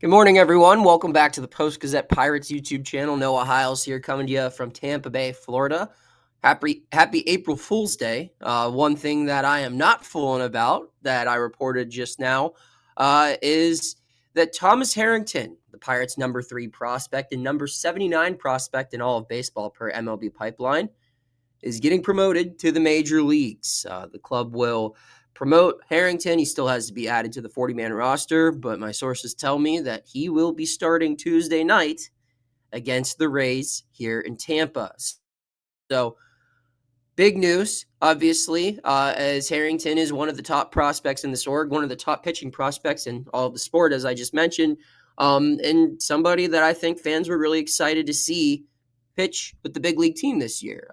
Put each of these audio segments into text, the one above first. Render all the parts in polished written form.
Good morning, everyone. Welcome back to the Post-Gazette Pirates YouTube channel. Noah Hiles here coming to you from Tampa Bay, Florida. Happy April Fool's Day. One thing that I am not fooling about that I reported just now is that Thomas Harrington, the Pirates' number 3 prospect and number 79 prospect in all of baseball per MLB Pipeline, is getting promoted to the major leagues. The club will promote Harrington. He still has to be added to the 40-man roster, but my sources tell me that he will be starting Tuesday night against the Rays here in Tampa. So big news, obviously, as Harrington is one of the top prospects in this org, one of the top pitching prospects in all of the sport, as I just mentioned, and somebody that I think fans were really excited to see pitch with the big league team this year.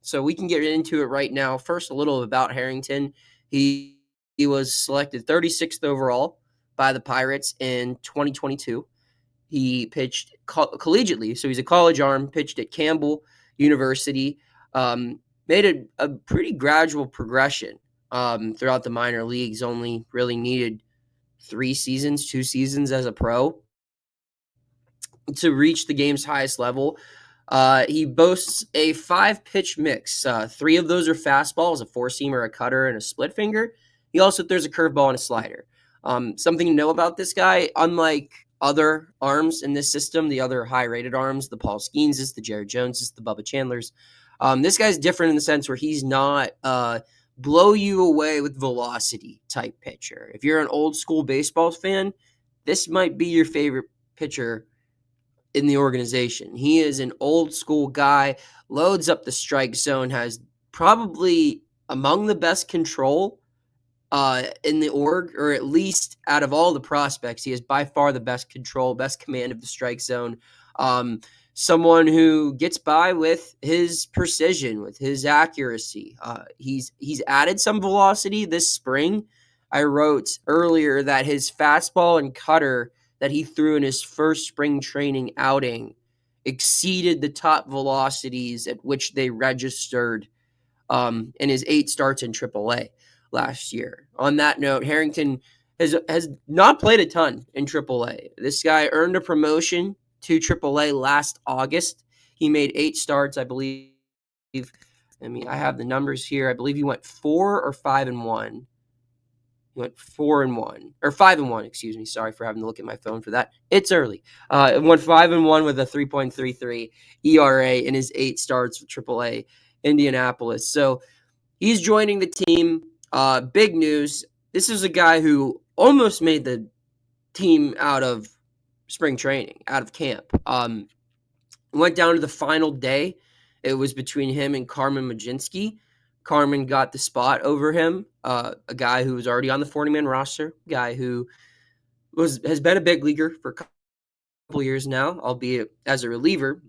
So we can get into it right now. First, a little about Harrington. He was selected 36th overall by the Pirates in 2022. He pitched collegiately, so he's a college arm, pitched at Campbell University, made a pretty gradual progression throughout the minor leagues, only really needed 2 seasons as a pro to reach the game's highest level. He boasts a 5-pitch mix. 3 of those are fastballs, a 4-seamer, a cutter, and a split finger. He also throws a curveball and a slider. Something to know about this guy, unlike other arms in this system, the other high-rated arms, the Paul Skeneses, the Jared Joneses, the Bubba Chandlers, this guy's different in the sense where he's not blow you away with velocity type pitcher. If you're an old school baseball fan, this might be your favorite pitcher in the organization. He is an old school guy, loads up the strike zone, has probably among the best control in the org, or at least out of all the prospects, he has by far the best control, best command of the strike zone. Someone who gets by with his precision, with his accuracy. He's added some velocity this spring. I wrote earlier that his fastball and cutter that he threw in his first spring training outing exceeded the top velocities at which they registered in his 8 starts in AAA last year. On that note, Harrington has not played a ton in AAA. This guy earned a promotion to AAA last August. He made 8 starts, I believe. I have the numbers here. I believe he went 4 or 5-1. He went 4-1 or 5-1. Excuse me. Sorry for having to look at my phone for that. It's early. It went 5-1 with a 3.33 ERA in his 8 starts for AAA Indianapolis. So he's joining the team. Big news. This is a guy who almost made the team out of spring training, out of camp. Went down to the final day. It was between him and Carmen Mlodzinski. Carmen got the spot over him, a guy who was already on the 40-man roster, guy who has been a big leaguer for a couple years now, albeit as a reliever,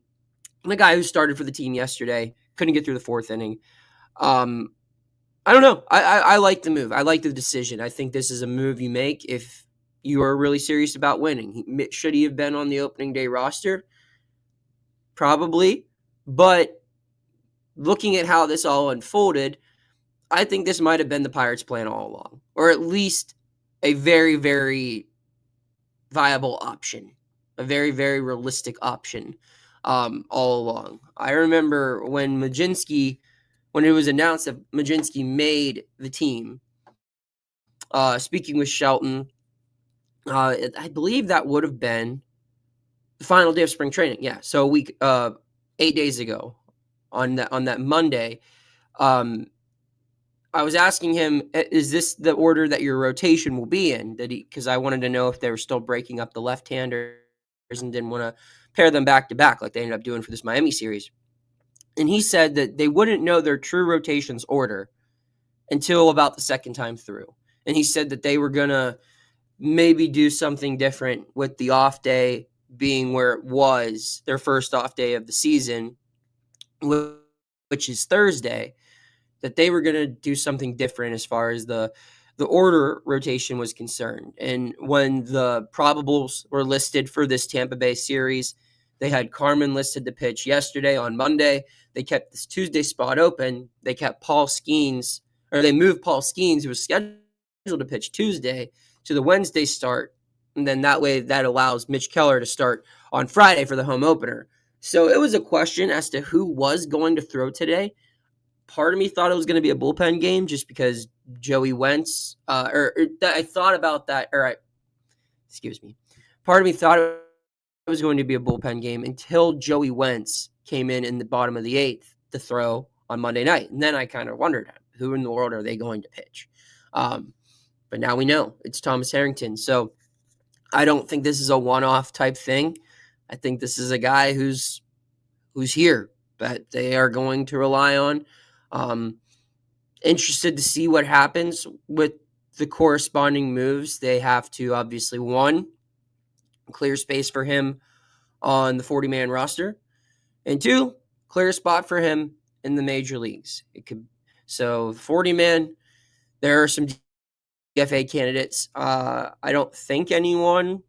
and a guy who started for the team yesterday, couldn't get through the 4th inning. I don't know. I like the move. I like the decision. I think this is a move you make if you are really serious about winning. Should he have been on the opening day roster? Probably. But looking at how this all unfolded, I think this might have been the Pirates' plan all along, or at least a very, very viable option, a very, very realistic option all along. I remember when it was announced that Mlodzinski made the team, speaking with Shelton, I believe that would have been the final day of spring training. Yeah, so a week, 8 days ago, on that Monday, I was asking him, "Is this the order that your rotation will be in?" Because I wanted to know if they were still breaking up the left-handers and didn't want to pair them back to back like they ended up doing for this Miami series. And he said that they wouldn't know their true rotations order until about the second time through. And he said that they were going to maybe do something different with the off day being where it was their first off day of the season, which is Thursday, that they were going to do something different as far as the order rotation was concerned. And when the probables were listed for this Tampa Bay series, they had Carmen listed to pitch yesterday on Monday. They kept this Tuesday spot open. They kept they moved Paul Skenes, who was scheduled to pitch Tuesday, to the Wednesday start And then that way that allows Mitch Keller to start on Friday for the home opener. So it was a question as to who was going to throw today. Part of me thought it was going to be a bullpen game just because Joey Wentz, I thought about that, excuse me. Part of me thought it was going to be a bullpen game until Joey Wentz came in the bottom of the 8th to throw on Monday night. And then I kind of wondered, who in the world are they going to pitch? But now we know it's Thomas Harrington. So I don't think this is a one-off type thing. I think this is a guy who's here that they are going to rely on. Interested to see what happens with the corresponding moves. They have to obviously, one, clear space for him on the 40-man roster, and two, clear a spot for him in the major leagues. 40-man, there are some DFA candidates. I don't think anyone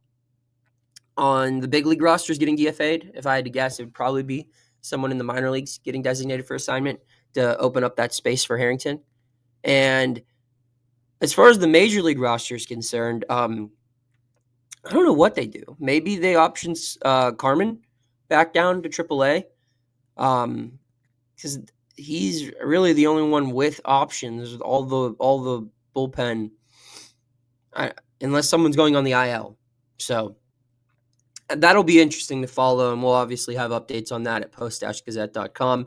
on the big league roster is getting DFA'd. If I had to guess, it would probably be someone in the minor leagues getting designated for assignment to open up that space for Harrington. And as far as the major league roster is concerned, I don't know what they do. Maybe they options Carmen back down to AAA, because he's really the only one with options. All the bullpen, unless someone's going on the IL. So that'll be interesting to follow, and we'll obviously have updates on that at post-gazette.com,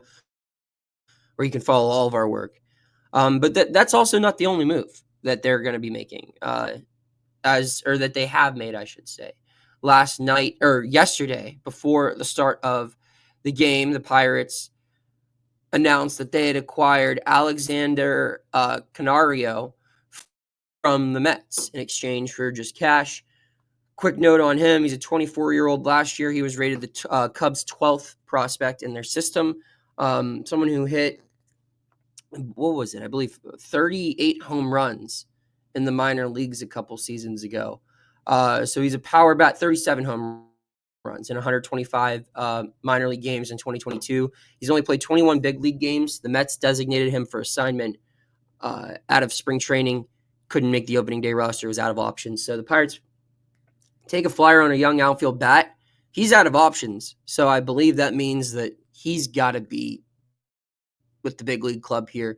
where you can follow all of our work. But that's also not the only move that they're going to be making, that they have made, I should say. Yesterday, before the start of the game, the Pirates announced that they had acquired Alexander Canario from the Mets in exchange for just cash. Quick note on him, he's a 24-year-old. Last year, he was rated the Cubs' 12th prospect in their system. Someone who hit, what was it? I believe 38 home runs in the minor leagues a couple seasons ago. So he's a power bat, 37 home runs in 125 minor league games in 2022. He's only played 21 big league games. The Mets designated him for assignment out of spring training. Couldn't make the opening day roster, was out of options. So the Pirates take a flyer on a young outfield bat. He's out of options. So I believe that means that he's got to be with the big league club here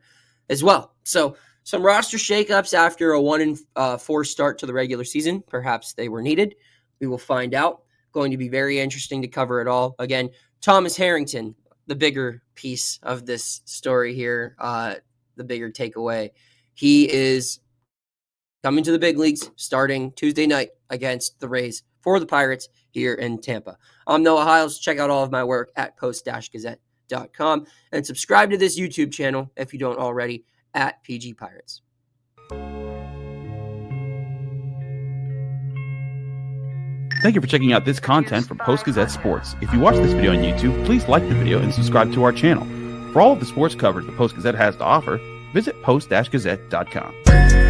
as well. So some roster shakeups after a 1-4 start to the regular season. Perhaps they were needed. We will find out. Going to be very interesting to cover it all. Again, Thomas Harrington, the bigger piece of this story here, the bigger takeaway. He is coming to the big leagues starting Tuesday night against the Rays for the Pirates here in Tampa. I'm Noah Hiles. Check out all of my work at post-gazette.com and subscribe to this YouTube channel if you don't already at PG Pirates. Thank you for checking out this content from Post-Gazette Sports. If you watch this video on YouTube, please like the video and subscribe to our channel. For all of the sports coverage the Post-Gazette has to offer, visit post-gazette.com.